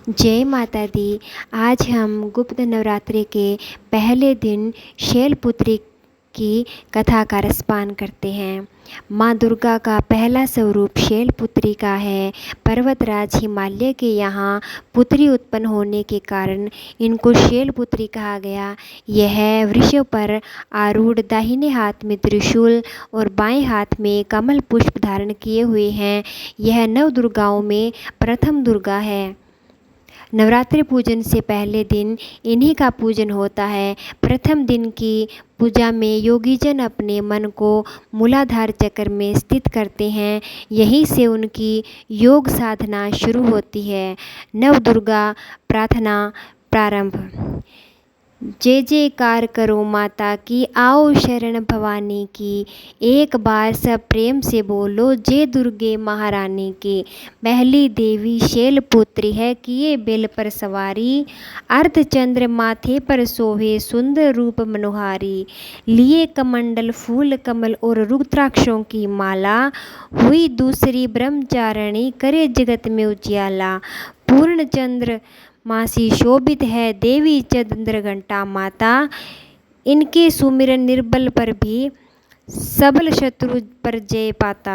जय माता दी। आज हम गुप्त नवरात्रि के पहले दिन शैलपुत्री की कथा का रसपान करते हैं। माँ दुर्गा का पहला स्वरूप शैलपुत्री का है। पर्वतराज हिमालय के यहाँ पुत्री उत्पन्न होने के कारण इनको शैलपुत्री कहा गया। यह वृषभ पर आरूढ़ दाहिने हाथ में त्रिशूल और बाएं हाथ में कमल पुष्प धारण किए हुए हैं। यह नव दुर्गाओं में प्रथम दुर्गा है। नवरात्रि पूजन से पहले दिन इन्हीं का पूजन होता है। प्रथम दिन की पूजा में योगीजन अपने मन को मूलाधार चक्र में स्थित करते हैं। यहीं से उनकी योग साधना शुरू होती है। नव दुर्गा प्रार्थना प्रारंभ। जय जयकार करो माता की, आओ शरण भवानी की। एक बार सब प्रेम से बोलो, जय दुर्गे महारानी की। पहली देवी शैलपुत्री है, किए बेल पर सवारी। अर्धचंद्र माथे पर सोहे, सुंदर रूप मनोहारी। लिए कमंडल फूल कमल और रुद्राक्षों की माला। हुई दूसरी ब्रह्मचारिणी, करे जगत में उजियाला। पूर्ण चंद्र मासी शोभित है, देवी चंद्र घंटा माता। इनके सुमिरन निर्बल पर भी सबल शत्रु पर जय पाता।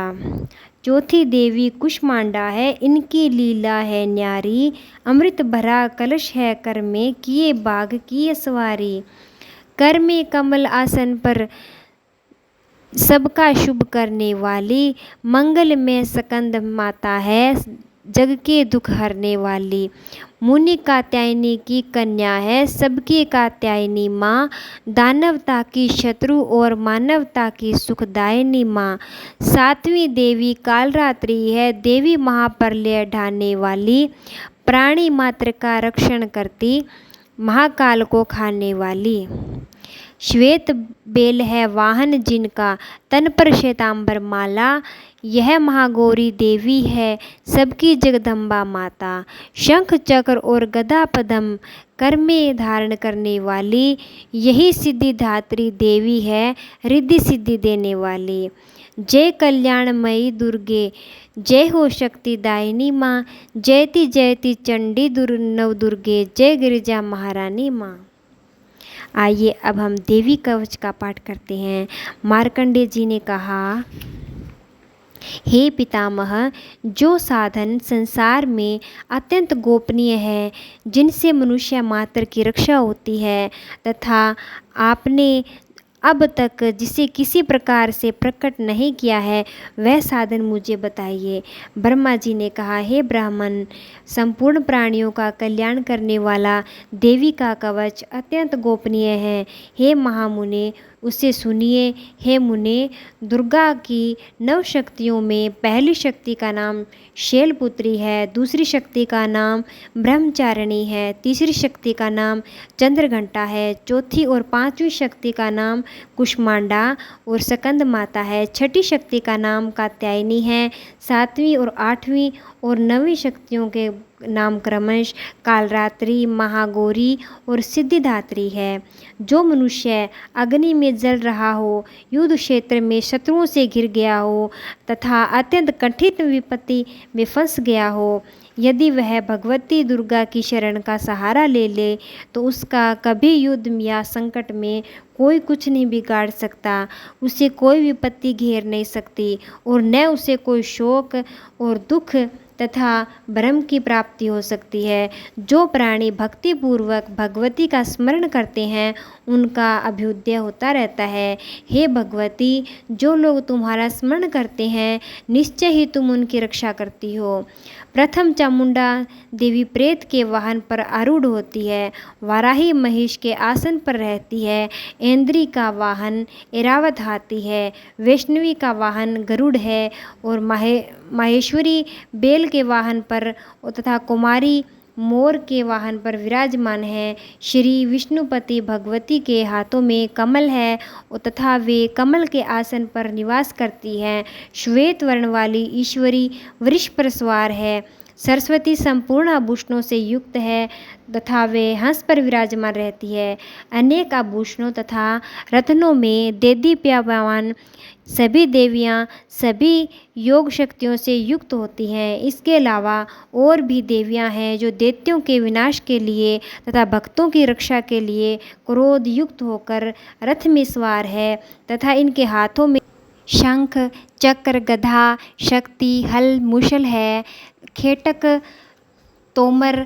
चौथी देवी कुष्मांडा है, इनकी लीला है न्यारी। अमृत भरा कलश है कर में, किए बाघ की सवारी। कर में कमल आसन पर सबका शुभ करने वाली। मंगल में स्कंद माता है, जग के दुख हरने वाली। मुनि कात्यायनी की कन्या है, सबकी कात्यायनी माँ। दानवता की शत्रु और मानवता की सुखदायिनी माँ। सातवीं देवी कालरात्रि है, देवी महाप्रलय ढाने वाली। प्राणी मात्र का रक्षण करती, महाकाल को खाने वाली। श्वेत बेल है वाहन जिनका, तन पर श्वेतांबर माला। यह महागौरी देवी है, सबकी जगदम्बा माता। शंख चक्र और गदा पद्म कर में धारण करने वाली। यही सिद्धिदात्री देवी है, रिद्धि सिद्धि देने वाली। जय कल्याणमयी दुर्गे, जय हो शक्तिदायिनी माँ। जयति जयति चंडी नव दुर्गे, जय गिरिजा महारानी माँ। आइए अब हम देवी कवच का पाठ करते हैं। मार्कंडेय जी ने कहा, हे पितामह, जो साधन संसार में अत्यंत गोपनीय है, जिनसे मनुष्य मात्र की रक्षा होती है, तथा आपने अब तक जिसे किसी प्रकार से प्रकट नहीं किया है, वह साधन मुझे बताइए। ब्रह्मा जी ने कहा, हे ब्राह्मण, संपूर्ण प्राणियों का कल्याण करने वाला देवी का कवच अत्यंत गोपनीय है। हे महामुने, उसे सुनिए। हे मुने, दुर्गा की 9 शक्तियों में पहली शक्ति का नाम शैलपुत्री है, दूसरी शक्ति का नाम ब्रह्मचारिणी है, तीसरी शक्ति का नाम चंद्रघंटा है, चौथी और पांचवी शक्ति का नाम कुष्मांडा और स्कंद माता है, छठी शक्ति का नाम कात्यायनी है, सातवीं और आठवीं और नवीं शक्तियों के नाम क्रमश कालरात्रि, महागौरी और सिद्धिदात्री है। जो मनुष्य अग्नि में जल रहा हो, युद्ध क्षेत्र में शत्रुओं से घिर गया हो तथा अत्यंत कठिन विपत्ति में फंस गया हो, यदि वह भगवती दुर्गा की शरण का सहारा ले ले, तो उसका कभी युद्ध या संकट में कोई कुछ नहीं बिगाड़ सकता, उसे कोई विपत्ति घेर नहीं सकती और न उसे कोई शोक और दुख तथा ब्रह्म की प्राप्ति हो सकती है। जो प्राणी भक्तिपूर्वक भगवती का स्मरण करते हैं, उनका अभ्युदय होता रहता है। हे भगवती, जो लोग तुम्हारा स्मरण करते हैं, निश्चय ही तुम उनकी रक्षा करती हो। प्रथम चामुंडा देवी प्रेत के वाहन पर आरूढ़ होती है, वाराही महिष के आसन पर रहती है, ऐन्द्री का वाहन ऐरावत हाथी है, वैष्णवी का वाहन गरुड़ है और माहेश्वरी बेल के वाहन पर तथा कुमारी मोर के वाहन पर विराजमान है। श्री विष्णुपति भगवती के हाथों में कमल है तथा वे कमल के आसन पर निवास करती हैं। श्वेत वर्ण वाली ईश्वरी वृष पर सवार है। सरस्वती संपूर्ण आभूषणों से युक्त है तथा वे हंस पर विराजमान रहती है। अनेक आभूषणों तथा रत्नों में देदीप्यमान सभी देवियाँ सभी योग शक्तियों से युक्त होती हैं। इसके अलावा और भी देवियाँ हैं जो दैत्यों के विनाश के लिए तथा भक्तों की रक्षा के लिए क्रोध युक्त होकर रथ में सवार है तथा इनके हाथों में शंख, चक्र, गदा, शक्ति, हल, मुशल है। खेटक, तोमर,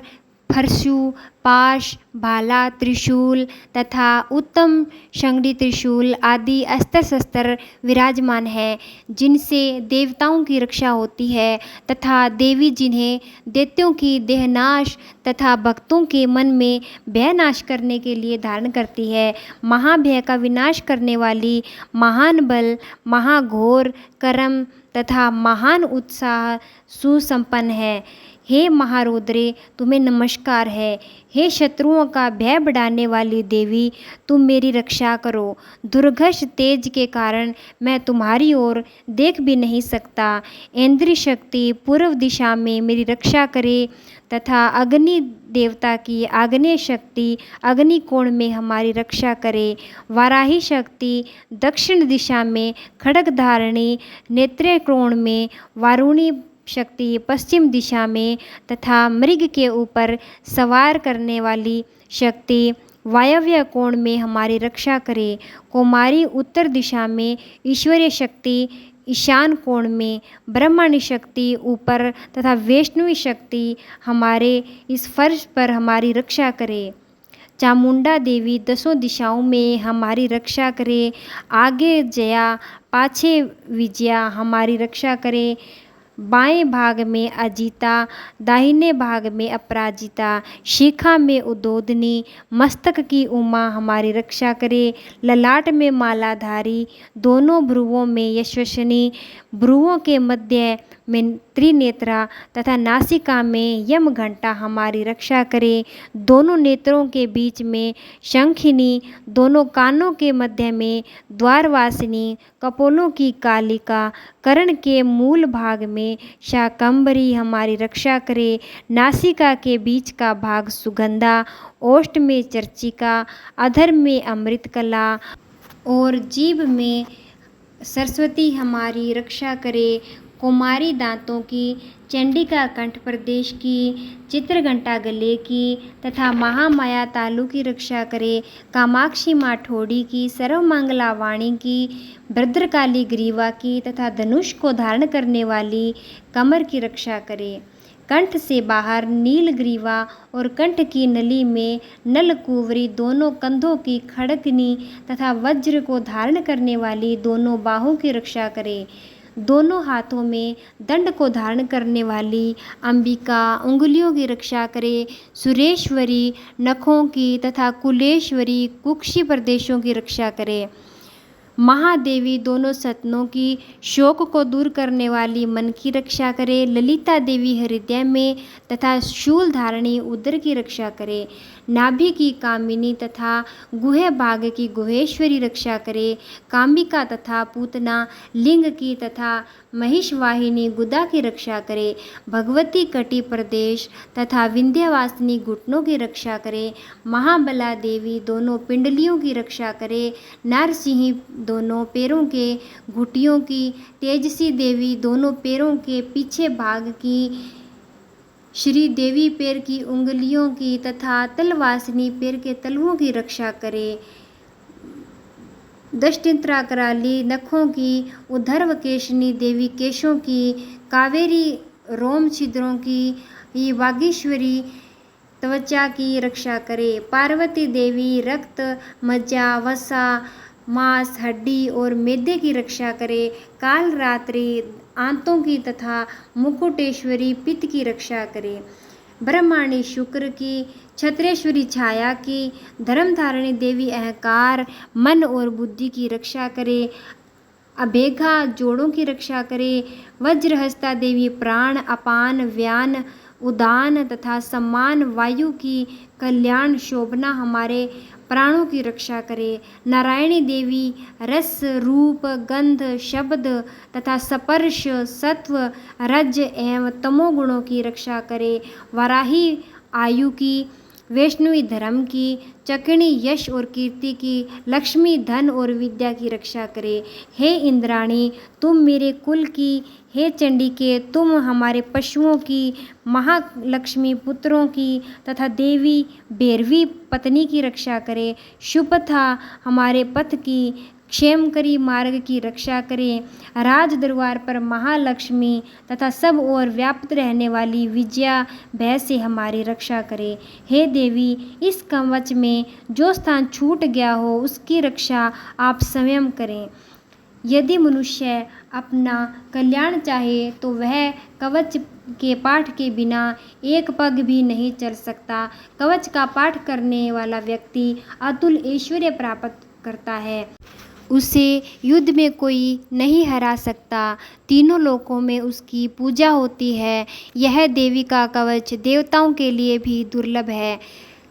फरसू, पाश, भाला, त्रिशूल तथा उत्तम शंगड़ी त्रिशूल आदि अस्त्र शस्त्र विराजमान हैं, जिनसे देवताओं की रक्षा होती है तथा देवी जिन्हें दैत्यों की देहनाश तथा भक्तों के मन में भय नाश करने के लिए धारण करती है। महाभय का विनाश करने वाली महान बल, महाघोर कर्म तथा महान उत्साह सुसंपन्न है। हे महारौद्रे, तुम्हें नमस्कार है। हे शत्रुओं का भय बढ़ाने वाली देवी, तुम मेरी रक्षा करो। दुर्घर्ष तेज के कारण मैं तुम्हारी ओर देख भी नहीं सकता। इंद्र शक्ति पूर्व दिशा में मेरी रक्षा करे तथा अग्नि देवता की आग्नेय शक्ति अग्निकोण में हमारी रक्षा करे। वाराही शक्ति दक्षिण दिशा में खड्ग धारणी नेत्र कोण में, वारुणी शक्ति पश्चिम दिशा में तथा मृग के ऊपर सवार करने वाली शक्ति वायव्य कोण में हमारी रक्षा करे। कुमारी उत्तर दिशा में, ईश्वरीय शक्ति ईशान कोण में, ब्रह्मांडी शक्ति ऊपर तथा वैष्णवी शक्ति हमारे इस फर्श पर हमारी रक्षा करे। चामुंडा देवी दसों दिशाओं में हमारी रक्षा करे। आगे जया पाछे विजया हमारी रक्षा करे। बाएं भाग में अजीता, दाहिने भाग में अपराजिता, शिखा में उद्बोधनी, मस्तक की उमा हमारी रक्षा करे। ललाट में मालाधारी, दोनों भ्रुवों में यशस्विनी, भ्रुवों के मध्य में त्रिनेत्रा तथा नासिका में यम घंटा हमारी रक्षा करे। दोनों नेत्रों के बीच में शंखिनी, दोनों कानों के मध्य में द्वारवासिनी, कपोलों की कालिका, कर्ण के मूल भाग में शाकंभरी हमारी रक्षा करे। नासिका के बीच का भाग सुगंधा, ओष्ठ में चर्चिका, अधर में अमृतकला और जीभ में सरस्वती हमारी रक्षा करे। कुमारी दांतों की, चंडिका कंठ प्रदेश की, चित्रघंटा गले की तथा महामाया तालु की रक्षा करे। कामाक्षी माँ ठोड़ी की, सर्वमंगला वाणी की, भद्रकाली ग्रीवा की तथा धनुष को धारण करने वाली कमर की रक्षा करे। कंठ से बाहर नीलग्रीवा और कंठ की नली में नलकुवरी, दोनों कंधों की खड़कनी तथा वज्र को धारण करने वाली दोनों बाहों की रक्षा करे। दोनों हाथों में दंड को धारण करने वाली अंबिका उंगलियों की रक्षा करे। सुरेश्वरी नखों की तथा कुलेश्वरी कुक्षी प्रदेशों की रक्षा करे। महादेवी दोनों सतनों की, शोक को दूर करने वाली मन की रक्षा करे। ललिता देवी हृदय में तथा शूल धारणी उदर की रक्षा करे। नाभि की कामिनी तथा गुहे भाग की गुहेश्वरी रक्षा करे। कामिका तथा पूतना लिंग की तथा महिषवाहिनी गुदा की रक्षा करे। भगवती कटी प्रदेश तथा विंध्यवासिनी घुटनों की रक्षा करे। महाबला देवी दोनों पिंडलियों की रक्षा करे। नारसिंही दोनों पैरों के घुटियों की, तेजसी देवी दोनों पैरों के पीछे भाग की, श्री देवी पैर की उंगलियों की तथा तलवासिनी पैर के तलुओं की रक्षा करे। दष्टिंत्रा कराली नखों की, उद्धर्वकेशनी देवी केशों की, कावेरी रोम छिद्रों की, ये वागीश्वरी त्वचा की रक्षा करे। पार्वती देवी रक्त, मज्जा, वसा, मांस, हड्डी और मैदे की रक्षा करे। काल रात्रि आंतों की तथा मुकुटेश्वरी पित्त की रक्षा करे। ब्रह्माणी शुक्र की, छत्रेश्वरी छाया की, धर्मधारिणी देवी अहंकार, मन और बुद्धि की रक्षा करे। अभेगा जोड़ों की रक्षा करे। वज्रहस्ता देवी प्राण, अपान, व्यान उदान तथा सम्मान वायु की कल्याण शोभना हमारे प्राणों की रक्षा करे। नारायणी देवी रस रूप गंध शब्द तथा स्पर्श सत्व रज एवं तमोगुणों की रक्षा करे। वाराही आयु की, वैष्णवी धर्म की, चकिणी यश और कीर्ति की, लक्ष्मी धन और विद्या की रक्षा करे। हे इंद्राणी तुम मेरे कुल की, हे चंडिके तुम हमारे पशुओं की, महालक्ष्मी पुत्रों की तथा देवी भैरवी पत्नी की रक्षा करे। शुभथा हमारे पथ की, क्षेमकरी मार्ग की रक्षा करें। राज दरबार पर महालक्ष्मी तथा सब ओर व्याप्त रहने वाली विजया भय से हमारी रक्षा करे। हे देवी इस कवच में जो स्थान छूट गया हो उसकी रक्षा आप स्वयं करें। यदि मनुष्य अपना कल्याण चाहे तो वह कवच के पाठ के बिना एक पग भी नहीं चल सकता। कवच का पाठ करने वाला व्यक्ति अतुल ऐश्वर्य प्राप्त करता है, उसे युद्ध में कोई नहीं हरा सकता। तीनों लोकों में उसकी पूजा होती है। यह देवी का कवच देवताओं के लिए भी दुर्लभ है।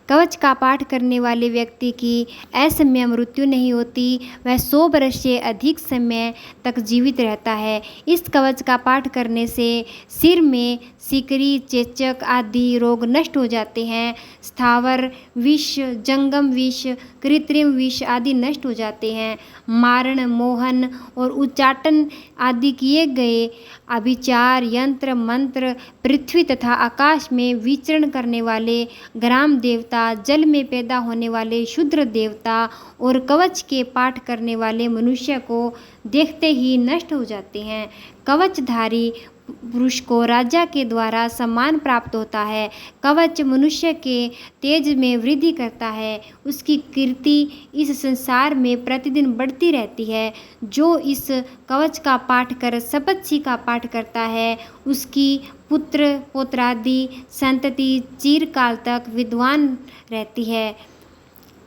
कवच का पाठ करने वाले व्यक्ति की असमय मृत्यु नहीं होती, वह 100 वर्ष से अधिक समय तक जीवित रहता है। इस कवच का पाठ करने से सिर में सिकरी चेचक आदि रोग नष्ट हो जाते हैं। स्थावर विष, जंगम विष, कृत्रिम विष आदि नष्ट हो जाते हैं। मारण, मोहन और उच्चाटन आदि किए गए अभिचार, यंत्र मंत्र, पृथ्वी तथा आकाश में विचरण करने वाले ग्राम देवता, जल में पैदा होने वाले शूद्र देवता और कवच के पाठ करने वाले मनुष्य को देखते ही नष्ट हो जाते हैं। कवचधारी पुरुष को राजा के द्वारा सम्मान प्राप्त होता है। कवच मनुष्य के तेज में वृद्धि करता है। उसकी कीर्ति इस संसार में प्रतिदिन बढ़ती रहती है। जो इस कवच का पाठ कर सप्तऋषि का पाठ करता है उसकी पुत्र पौत्रादि संतति चिरकाल तक विद्वान रहती है।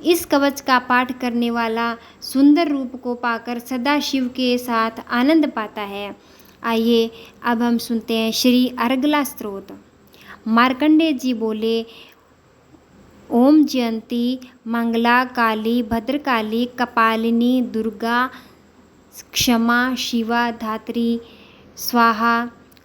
इस कवच का पाठ करने वाला सुंदर रूप को पाकर सदा शिव के साथ आनंद पाता है। आइए अब हम सुनते हैं श्री अर्गला स्तोत्र। मार्कंडेय जी बोले, ओम जयंती मंगला काली भद्रकाली कपालिनी दुर्गा क्षमा शिवा धात्री स्वाहा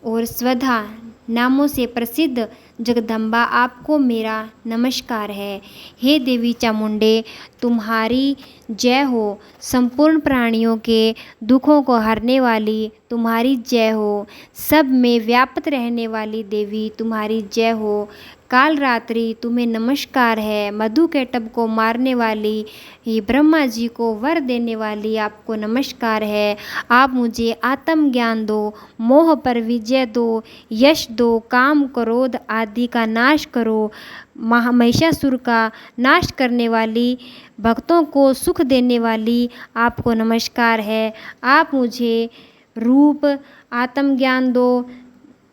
और स्वधा नामों से प्रसिद्ध जगदम्बा आपको मेरा नमस्कार है। हे देवी चामुंडे तुम्हारी जय हो। संपूर्ण प्राणियों के दुखों को हरने वाली तुम्हारी जय हो। सब में व्याप्त रहने वाली देवी तुम्हारी जय हो। काल रात्रि तुम्हें नमस्कार है। मधु कैटभ को मारने वाली ही ब्रह्मा जी को वर देने वाली आपको नमस्कार है। आप मुझे आत्म ज्ञान दो, मोह पर विजय दो, यश दो, काम क्रोध आदि का नाश करो। महिषासुर का नाश करने वाली, भक्तों को सुख देने वाली आपको नमस्कार है। आप मुझे रूप आत्मज्ञान दो,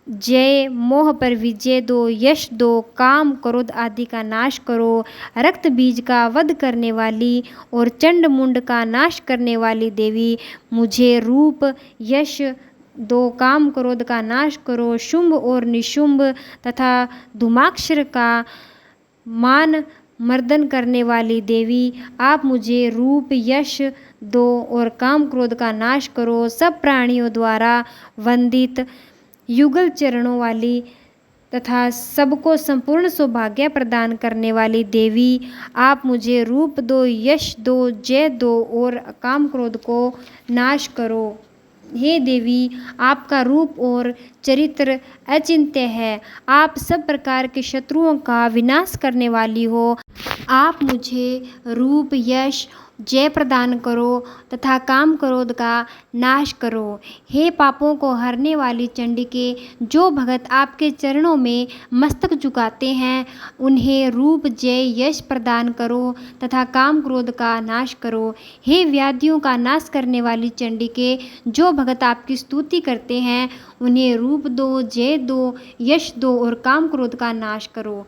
जय मोह पर विजय दो, यश दो, काम क्रोध आदि का नाश करो। रक्त बीज का वध करने वाली और चंड मुंड का नाश करने वाली देवी मुझे रूप यश दो, काम क्रोध का नाश करो। शुंभ और निशुंभ तथा धूमाक्षर का मान मर्दन करने वाली देवी आप मुझे रूप यश दो और काम क्रोध का नाश करो। सब प्राणियों द्वारा वंदित युगल चरणों वाली तथा सबको संपूर्ण सौभाग्य प्रदान करने वाली देवी आप मुझे रूप दो, यश दो, जय दो और काम क्रोध को नाश करो। हे देवी आपका रूप और चरित्र अचिंत्य है। आप सब प्रकार के शत्रुओं का विनाश करने वाली हो। आप मुझे रूप यश जय प्रदान करो तथा काम क्रोध का नाश करो। हे पापों को हरने वाली चंडिके, जो भगत आपके चरणों में मस्तक झुकाते हैं उन्हें रूप जय यश प्रदान करो तथा काम क्रोध का नाश करो। हे व्याधियों का नाश करने वाली चंडिके, जो भगत आपकी स्तुति करते हैं उन्हें रूप दो, जय दो, यश दो और काम क्रोध का नाश करो।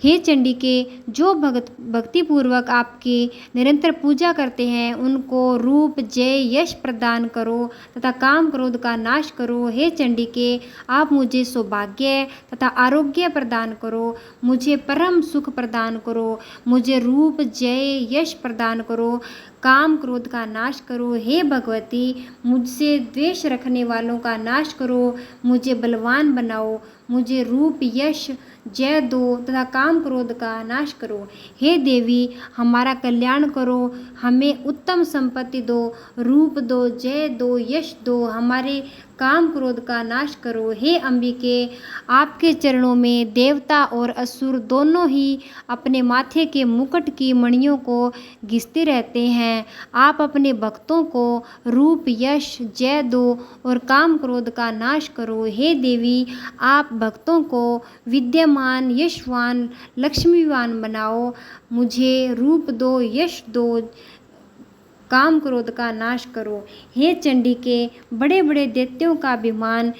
हे चंडिके, जो भक्तिपूर्वक आपकी निरंतर पूजा करते हैं उनको रूप, जय, यश प्रदान करो तथा काम क्रोध का नाश करो। हे चंडिके, आप मुझे सौभाग्य तथा आरोग्य प्रदान करो, मुझे परम सुख प्रदान करो, मुझे रूप, जय, यश प्रदान करो, काम क्रोध का नाश करो। हे भगवती, मुझसे द्वेष रखने वालों का नाश करो, मुझे बलवान बनाओ, मुझे रूप, यश, जय दो तथा काम क्रोध का नाश करो। हे देवी, हमारा कल्याण करो, हमें उत्तम संपत्ति दो, रूप दो, जय दो, यश दो, हमारे काम क्रोध का नाश करो। हे अंबिके, आपके चरणों में देवता और असुर दोनों ही अपने माथे के मुकुट की मणियों को घिसते रहते हैं। आप अपने भक्तों को रूप, यश, जय दो और काम क्रोध का नाश करो। हे देवी, आप भक्तों को विद्यमान, यशवान, लक्ष्मीवान बनाओ, मुझे रूप दो, यश दो, काम क्रोध का नाश करो। हे चंडिके, बड़े बड़े दैत्यों का अभिमान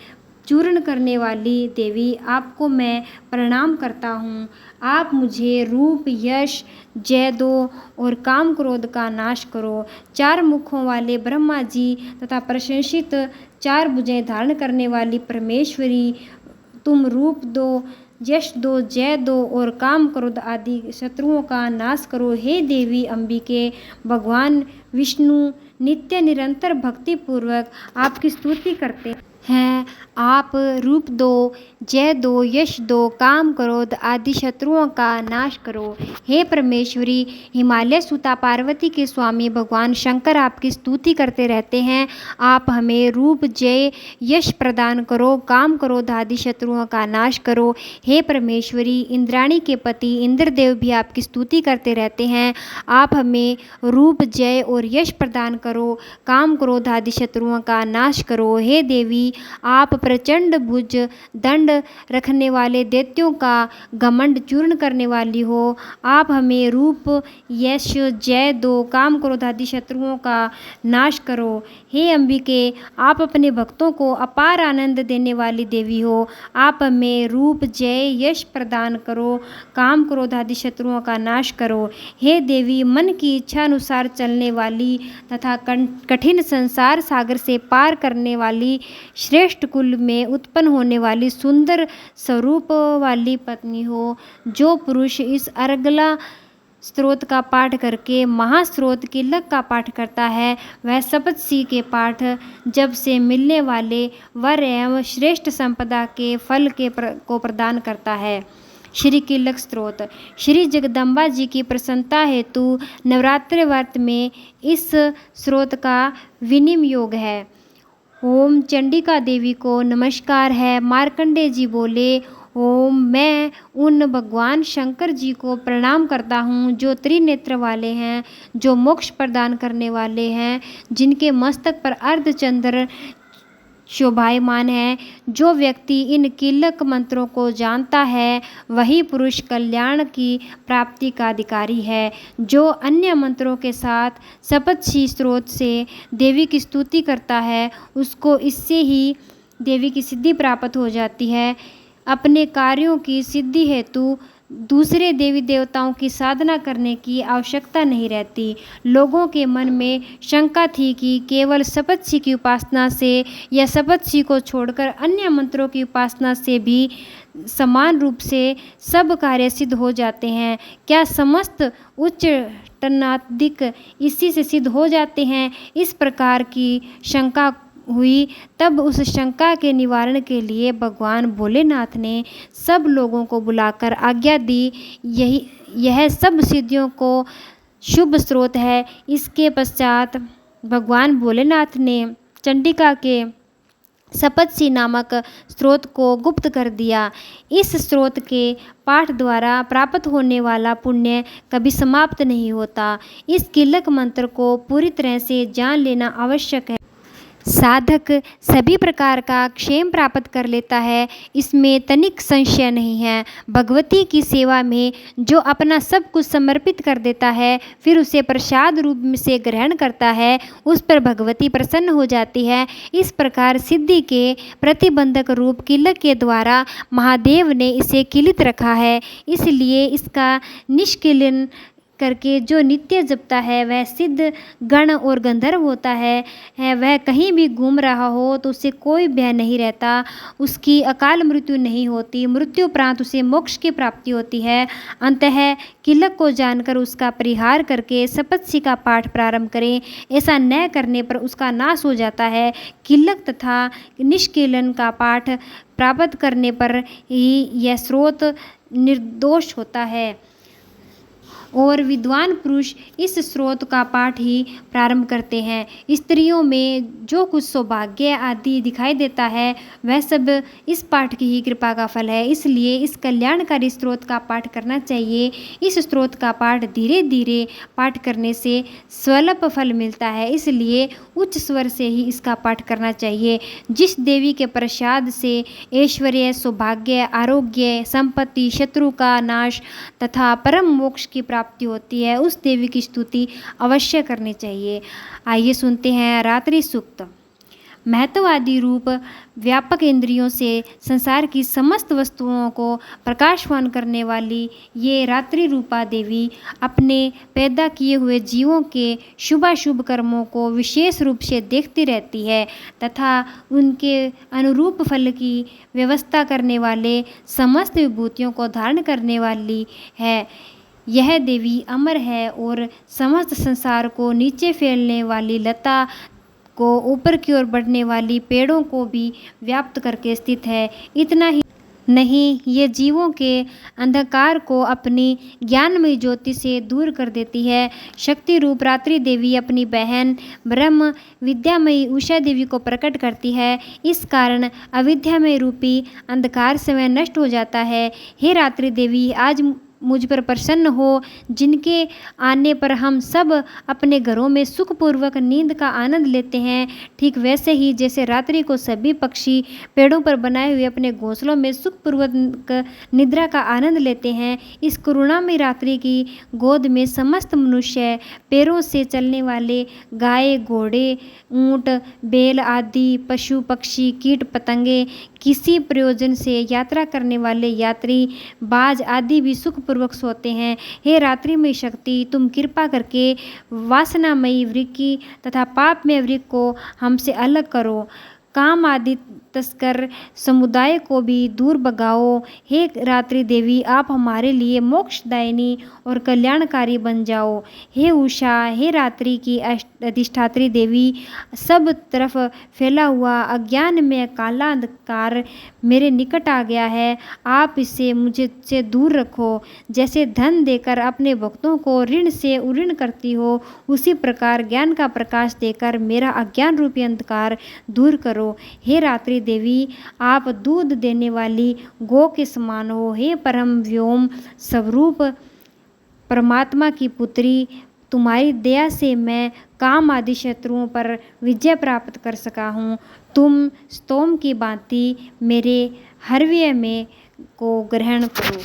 चूर्ण करने वाली देवी, आपको मैं प्रणाम करता हूँ। आप मुझे रूप, यश, जय दो और काम क्रोध का नाश करो। 4 मुखों वाले ब्रह्मा जी तथा प्रशंसित 4 भुजें धारण करने वाली परमेश्वरी, तुम रूप दो, यश दो, जय दो और काम क्रोध आदि शत्रुओं का नाश करो। हे देवी अंबिके, भगवान विष्णु नित्य निरंतर भक्तिपूर्वक आपकी स्तुति करते हैं। आप रूप दो, जय दो, यश दो, काम क्रोध आदि शत्रुओं का नाश करो। हे परमेश्वरी, हिमालय सुता पार्वती के स्वामी भगवान शंकर आपकी स्तुति करते रहते हैं। आप हमें रूप, जय, यश प्रदान करो, काम क्रोध आदि शत्रुओं का नाश करो। हे परमेश्वरी, इंद्राणी के पति इंद्रदेव भी आपकी स्तुति करते रहते हैं। आप हमें रूप, जय और यश प्रदान करो, काम क्रोध आदि शत्रुओं का नाश करो। हे देवी, आप प्रचंड भुज दंड रखने वाले दैत्यों का घमंड चूर्ण करने वाली हो। आप हमें रूप, यश, जय दो, काम क्रोध आदि शत्रुओं का नाश करो। हे अंबिके, आप अपने भक्तों को अपार आनंद देने वाली देवी हो। आप हमें रूप, जय, यश प्रदान करो, काम क्रोध आदि शत्रुओं का नाश करो। हे देवी, मन की इच्छा अनुसार चलने वाली तथा कठिन संसार सागर से पार करने वाली, श्रेष्ठ कुल में उत्पन्न होने वाली सुंदर स्वरूप वाली पत्नी हो। जो पुरुष इस अर्गला स्त्रोत का पाठ करके महास्त्रोत किलक का पाठ करता है, वह सप्तऋषि के पाठ जब से मिलने वाले वर एवं श्रेष्ठ संपदा के फल को प्रदान करता है। श्री किलक स्तोत्र। श्री जगदम्बा जी की प्रसन्नता हेतु नवरात्रि व्रत में इस स्रोत का विनिम योग है। ओम चंडिका देवी को नमस्कार है। मार्कंडेय जी बोले, ओम, मैं उन भगवान शंकर जी को प्रणाम करता हूँ जो त्रिनेत्र वाले हैं, जो मोक्ष प्रदान करने वाले हैं, जिनके मस्तक पर अर्धचंद्र शोभायमान है। जो व्यक्ति इन किलक मंत्रों को जानता है वही पुरुष कल्याण की प्राप्ति का अधिकारी है। जो अन्य मंत्रों के साथ सप्तऋषि स्रोत से देवी की स्तुति करता है उसको इससे ही देवी की सिद्धि प्राप्त हो जाती है। अपने कार्यों की सिद्धि हेतु दूसरे देवी देवताओं की साधना करने की आवश्यकता नहीं रहती। लोगों के मन में शंका थी कि केवल सप्तऋषि की उपासना से या सप्तऋषि को छोड़कर अन्य मंत्रों की उपासना से भी समान रूप से सब कार्य सिद्ध हो जाते हैं। क्या समस्त उच्च टनादिक इसी से सिद्ध हो जाते हैं? इस प्रकार की शंका हुई। तब उस शंका के निवारण के लिए भगवान भोलेनाथ ने सब लोगों को बुलाकर आज्ञा दी, यह सब सिद्धियों को शुभ स्रोत है। इसके पश्चात भगवान भोलेनाथ ने चंडिका के सप्तऋषि नामक स्रोत को गुप्त कर दिया। इस स्रोत के पाठ द्वारा प्राप्त होने वाला पुण्य कभी समाप्त नहीं होता। इस किलक मंत्र को पूरी तरह से जान लेना आवश्यक है। साधक सभी प्रकार का क्षेम प्राप्त कर लेता है, इसमें तनिक संशय नहीं है। भगवती की सेवा में जो अपना सब कुछ समर्पित कर देता है, फिर उसे प्रसाद रूप में से ग्रहण करता है, उस पर भगवती प्रसन्न हो जाती है। इस प्रकार सिद्धि के प्रतिबंधक रूप किलक के द्वारा महादेव ने इसे किलित रखा है। इसलिए इसका निष्किलन करके जो नित्य जपता है वह सिद्ध गण और गंधर्व होता है वह कहीं भी घूम रहा हो तो उसे कोई भय नहीं रहता, उसकी अकाल मृत्यु नहीं होती, मृत्यु उपरांत उसे मोक्ष की प्राप्ति होती है। अंततः किलक को जानकर उसका परिहार करके सप्तशती का पाठ प्रारंभ करें, ऐसा न करने पर उसका नाश हो जाता है। किलक तथा निष्किलन का पाठ प्राप्त करने पर ही यह स्रोत निर्दोष होता है और विद्वान पुरुष इस स्रोत का पाठ ही प्रारंभ करते हैं। स्त्रियों में जो कुछ सौभाग्य आदि दिखाई देता है वह सब इस पाठ की ही कृपा का फल है, इसलिए इस कल्याणकारी स्रोत का पाठ करना चाहिए। इस स्रोत का पाठ धीरे धीरे पाठ करने से स्वल्प फल मिलता है, इसलिए उच्च स्वर से ही इसका पाठ करना चाहिए। जिस देवी के प्रसाद से ऐश्वर्य, सौभाग्य, आरोग्य, संपत्ति, शत्रु का नाश तथा परम मोक्ष की प्राप्ति होती है, उस देवी की स्तुति अवश्य करनी चाहिए। आइए सुनते हैं रात्रि सूक्त। महत्वादि रूप व्यापक इंद्रियों से संसार की समस्त वस्तुओं को प्रकाशवान करने वाली ये रात्रि रूपा देवी अपने पैदा किए हुए जीवों के शुभाशुभ कर्मों को विशेष रूप से देखती रहती है तथा उनके अनुरूप फल की व्यवस्था करने वाले समस्त विभूतियों को धारण करने वाली है। यह देवी अमर है और समस्त संसार को नीचे फैलने वाली लता को ऊपर की ओर बढ़ने वाली पेड़ों को भी व्याप्त करके स्थित है। इतना ही नहीं, ये जीवों के अंधकार को अपनी ज्ञानमयी ज्योति से दूर कर देती है। शक्ति रूप रात्रि देवी अपनी बहन ब्रह्म विद्यामयी उषा देवी को प्रकट करती है, इस कारण अविद्यामय रूपी अंधकार समय नष्ट हो जाता है। हे रात्रि देवी, आज मुझ पर प्रसन्न हो, जिनके आने पर हम सब अपने घरों में सुखपूर्वक नींद का आनंद लेते हैं, ठीक वैसे ही जैसे रात्रि को सभी पक्षी पेड़ों पर बनाए हुए अपने घोंसलों में सुखपूर्वक निद्रा का आनंद लेते हैं, इस करुणामयी रात्रि की गोद में समस्त मनुष्य, पैरों से चलने वाले गाय, घोड़े, ऊंट, बैल आदि पशु पक्षी, कीट पतंगे, किसी प्रयोजन से यात्रा करने वाले यात्री, बाज आदि भी सुखपूर्वक सोते हैं। हे रात्रिमयी शक्ति, तुम कृपा करके वासनामयी वृक्की तथा पापमय वृक्क को हमसे अलग करो, काम आदि तस्कर समुदाय को भी दूर भगाओ। हे रात्रि देवी, आप हमारे लिए मोक्षदायिनी और कल्याणकारी बन जाओ। हे उषा, हे रात्रि की अधिष्ठात्री देवी, सब तरफ फैला हुआ अज्ञान में काला अंधकार मेरे निकट आ गया है, आप इसे मुझे से दूर रखो। जैसे धन देकर अपने भक्तों को ऋण से उऋण करती हो, उसी प्रकार ज्ञान का प्रकाश देकर मेरा अज्ञान रूपी अंधकार दूर करो। हे रात्रि देवी, आप दूध देने वाली गौ के समान हो। हे परम व्योम स्वरूप परमात्मा की पुत्री, तुम्हारी दया से मैं काम आदि शत्रुओं पर विजय प्राप्त कर सका हूँ। तुम स्तोम की भांति मेरे हृदय में को ग्रहण करो।